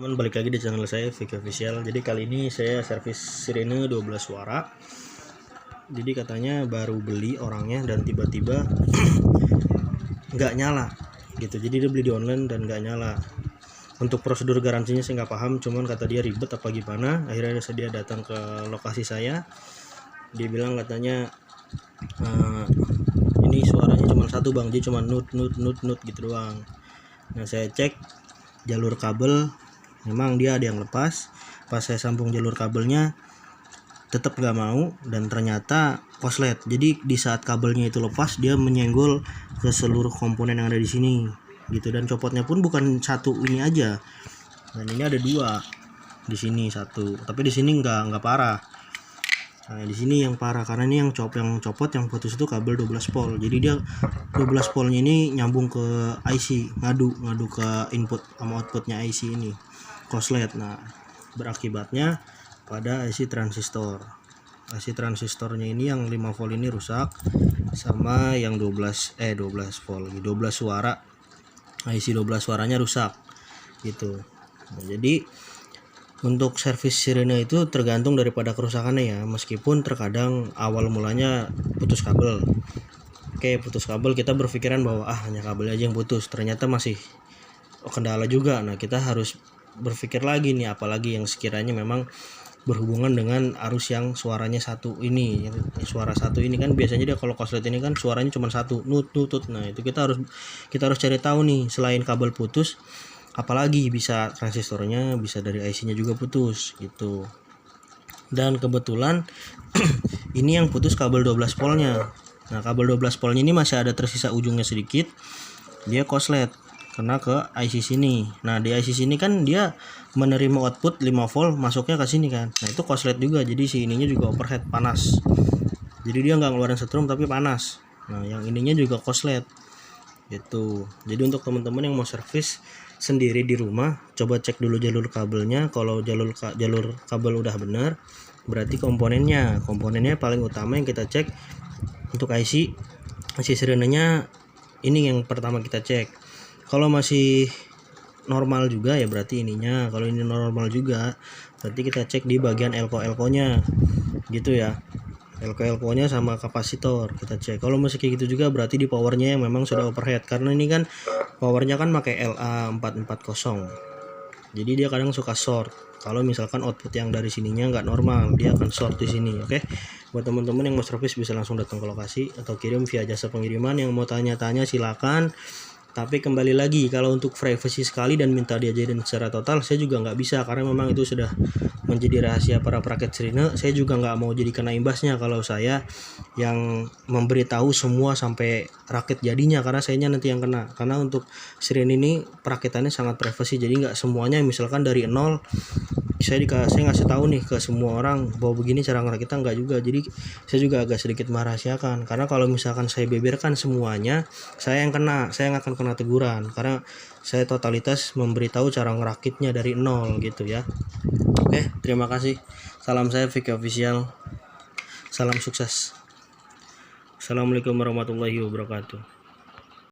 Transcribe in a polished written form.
teman-teman, balik lagi di channel saya Vicky Official. Jadi kali ini saya servis sirene 12 suara. Jadi katanya baru beli orangnya dan tiba-tiba nggak nyala gitu. Jadi dia beli di online dan nggak nyala. Untuk prosedur garansinya saya nggak paham, cuman kata dia ribet apa gimana. Akhirnya dia datang ke lokasi saya. Dia bilang katanya ini suaranya cuma satu bang, dia cuma nut gitu doang. Nah saya cek jalur kabel, memang dia ada yang lepas. Pas saya sambung jalur kabelnya tetap nggak mau, dan ternyata koslet. Jadi di saat kabelnya itu lepas, dia menyenggol ke seluruh komponen yang ada di sini gitu. Dan copotnya pun bukan satu ini aja, dan ini ada dua di sini satu, tapi di sini nggak parah. Nah di sini yang parah karena ini yang copot yang putus itu kabel 12 volt. Jadi dia 12 voltnya ini nyambung ke IC, ngadu ke input sama outputnya IC ini koslet. Nah berakibatnya pada IC transistor. IC transistornya ini yang 5 volt ini rusak, sama yang 12 volt, 12 suara, IC 12 suaranya rusak gitu. Nah, jadi untuk servis sirene itu tergantung daripada kerusakannya ya, meskipun terkadang awal mulanya putus kabel. Oke, putus kabel kita berpikiran bahwa hanya kabel aja yang putus, ternyata masih kendala juga. Nah kita harus berpikir lagi nih, apalagi yang sekiranya memang berhubungan dengan arus yang suaranya satu ini, yang suara satu ini kan biasanya dia kalau koslet ini kan suaranya cuma satu, nut. Nah itu kita harus cari tahu nih, selain kabel putus apalagi, bisa transistornya, bisa dari IC-nya juga putus gitu. Dan kebetulan ini yang putus kabel 12 voltnya. Nah kabel 12 voltnya ini masih ada tersisa ujungnya sedikit, dia koslet kena ke IC sini. Nah di IC sini kan dia menerima output 5 volt masuknya ke sini kan. Nah itu koslet juga, jadi si ininya juga overhead, panas. Jadi dia nggak ngeluarin setrum tapi panas. Nah yang ininya juga koslet gitu. Jadi untuk teman-teman yang mau servis sendiri di rumah, coba cek dulu jalur kabelnya. Kalau jalur kabel udah benar, berarti komponennya paling utama yang kita cek. Untuk IC sirenenya ini yang pertama kita cek. Kalau masih normal juga ya berarti ininya. Kalau ini normal juga berarti kita cek di bagian elko-elkonya gitu ya. Elko-elkonya sama kapasitor kita cek. Kalau masih kayak gitu juga berarti di powernya yang memang sudah overhead, karena ini kan powernya kan pakai LA440. Jadi dia kadang suka short. Kalau misalkan output yang dari sininya nggak normal, dia akan short di sini. Oke, buat teman-teman yang mau servis bisa langsung datang ke lokasi atau kirim via jasa pengiriman. Yang mau tanya-tanya silakan. Tapi kembali lagi, kalau untuk privacy sekali dan minta diajarin secara total, saya juga nggak bisa, karena memang itu sudah menjadi rahasia para perakit sirene. Saya juga nggak mau jadi kena imbasnya kalau saya yang memberitahu semua sampai rakit jadinya, karena sayanya nanti yang kena. Karena untuk sirene ini perakitannya sangat privacy, jadi nggak semuanya misalkan dari nol saya ngasih tahu nih ke semua orang bahwa begini cara ngerakitnya, nggak juga. Jadi saya juga agak sedikit merahasiakan, karena kalau misalkan saya beberkan semuanya, saya yang kena, saya nggak akan kena teguran, karena saya totalitas memberitahu cara ngerakitnya dari nol gitu ya. Oke, terima kasih. Salam saya Vicky Official. Salam sukses. Assalamualaikum warahmatullahi wabarakatuh.